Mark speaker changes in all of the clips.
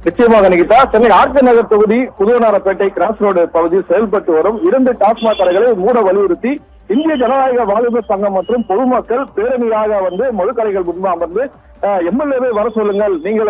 Speaker 1: நிச்சயமாக நிகிதா, சென்னை ஆர்கே நகர் தொகுதி புதுவனாரப்பேட்டை cross road பகுதியில் செயல்பட்டு வரும் 2 டாஸ்மாக் கடைகளை மூட வலியுறுத்தி இந்திய ஜனநாயக வாலிபர் சங்கம் மற்றும் பொதுமக்கள் பேரணியாக மதுக்கடைகள் முன்பு அமர்ந்து எம்எல்ஏவை வர சொல்லுங்கள், நீங்கள்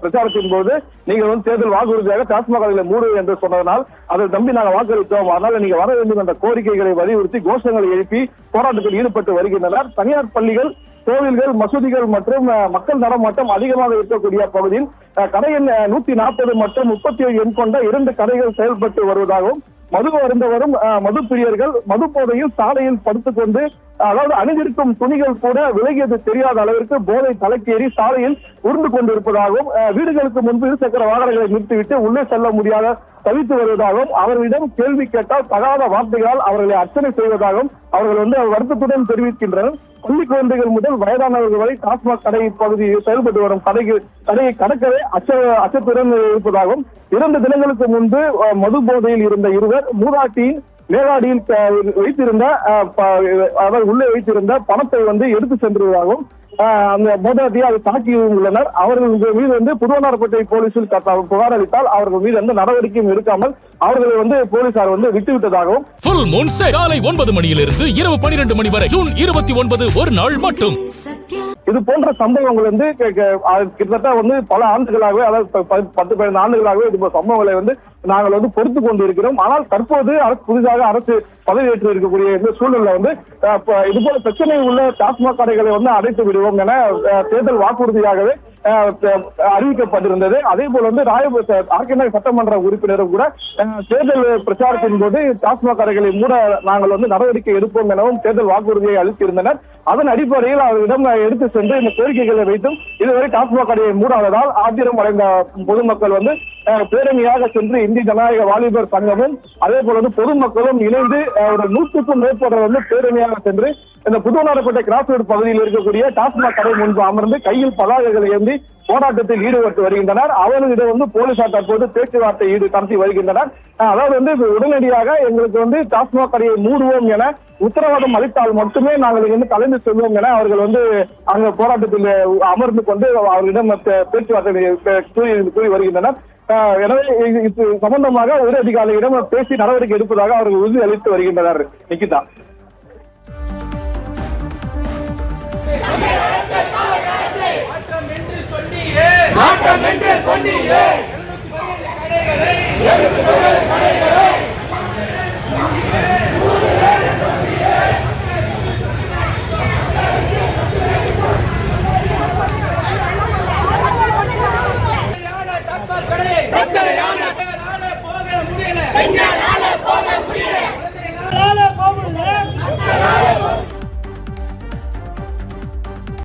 Speaker 1: பிரச்சாரத்தின் போது நீங்கள் தேர்தல் வாக்குறுதியாக டாஸ்மாக் கடைகளை மூடு என்று சொன்னதனால் அதை நம்பி நாங்கள் வாக்களித்தோம், அதனால நீங்க வர வேண்டும் என்ற கோரிக்கைகளை வலியுறுத்தி கோஷங்களை எழுப்பி போராட்டத்தில் ஈடுபட்டு வருகின்றனர். தனியார் பள்ளிகள், கோவில்கள், மசூதிகள் மற்றும் மக்கள் நடமாட்டம் அதிகமாக இருக்கக்கூடிய பகுதியில் கடை எண் 140 மற்றும் 37 எண் கொண்ட 2 கடைகள் செயல்பட்டு வருவதாகவும் மது அருந்த வரும் மது பிரியர்கள் மது போதையில் சாலையில் படுத்துக் கொண்டு அதாவது அணிந்திருக்கும் துணிகள் கூட விலகியது தெரியாத அளவிற்கு போதை தலைக்கேறி சாலையில் உருண்டு கொண்டிருப்பதாகவும் வீடுகளுக்கு முன்பு இருசக்கர வாகனங்களை நிறுத்திவிட்டு உள்ளே செல்ல முடியாத தவித்து வருவதாகவும் அவர்களிடம் கேள்வி கேட்டால் தகாத வார்த்தைகளால் அவர்களை அர்ச்சனை செய்வதாகவும் அவர்கள் வருத்தத்துடன் தெரிவிக்கின்றனர். பள்ளி குழந்தைகள் முதல் வயதானவர்கள் வரை டாஸ்மாக் கடை பகுதியில் செயல்பட்டு வரும் கடையை கடக்கவே அச்சத்துடன் இருப்பதாகவும் 2 தினங்களுக்கு முன்பு மது போதையில் இருந்த இருவர் மூதாட்டியின் மேலாடியில் வைத்திருந்த உள்ளே வைத்திருந்த பணத்தை எடுத்து சென்றுவதாகவும் அந்த மூதாட்டியை அதை தாக்கியும் உள்ளனர். அவர்கள் மீது புதுவனாரப்பேட்டை போலீசில் புகார் அளித்தால் அவர்கள் மீது நடவடிக்கையும் எடுக்காமல் அவர்களை போலீசார் விட்டுவிட்டதாகவும்
Speaker 2: ஃபுல் மூன் காலை 9 மணியிலிருந்து இரவு 12 மணி வரை ஜூன் 29 ஒரு நாள் மட்டும்.
Speaker 1: இது போன்ற சம்பவங்கள் கிட்டத்தட்ட பல ஆண்டுகளாகவே, அதாவது 10-15 ஆண்டுகளாகவே இது சம்பவங்களை நாங்கள் பொறுத்து கொண்டு இருக்கிறோம். ஆனால் தற்போது புதிதாக அரசு பதவியேற்று இருக்கக்கூடிய இந்த சூழல்ல இது போல பிரச்சனை உள்ள டாஸ்மாக் கடைகளை அடைத்து விடுவோம் என தேர்தல் வாக்குறுதியாகவே அறிவிக்கப்பட்டிருந்தது. அதே போல ஆர்கே நகர் சட்டமன்ற உறுப்பினரும் கூட தேர்தல் பிரச்சாரத்தின் போது டாஸ்மாக் கடைகளை மூட நாங்கள் நடவடிக்கை எடுப்போம் எனவும் தேர்தல் வாக்குறுதியை அளித்திருந்தனர். அதன் அடிப்படையில் அவர்களிடம் எடுத்து சென்று இந்த கோரிக்கைகளை வைத்தும் இதுவரை டாஸ்மாக் கடையை மூடாததால் ஆத்திரம் அடைந்த பொதுமக்கள் பேரணியாக சென்று இந்திய ஜனநாயக வாலிபர் சங்கமும் அதே போல பொதுமக்களும் இணைந்து ஒரு 100க்கும் மேற்பட்ட பேரணியாக சென்று இந்த புதுவனாரப்பேட்டை கிராஸ் ரோடு பகுதியில் இருக்கக்கூடிய டாஸ்மாக் கடை முன்பு அமர்ந்து கையில் பதாகைகளை ஏந்தி போராட்டத்தில் ஈடுபட்டு வருகின்றனர். அவர்களிடம் போலீசார் தற்போது பேச்சுவார்த்தை நடத்தி வருகின்றனர். அதாவது உடனடியாக எங்களுக்கு டாஸ்மாக் கடையை மூடுவோம் என உத்தரவாதம் அளித்தால் மட்டுமே நாங்கள் கலந்து செல்வோம் என அவர்கள் அங்க போராட்டத்தில் அமர்ந்து கொண்டு அவர்களிடம் பேச்சுவார்த்தை கூறி வருகின்றனர். எனவே இது சம்பந்தமாக உயர் அதிகாரிகளிடம் பேசி நடவடிக்கை எடுப்பதாக அவர்கள் உறுதி அளித்து வருகின்றனர். நிகிதா,
Speaker 3: மாற்றம் என்று சொன்னீரே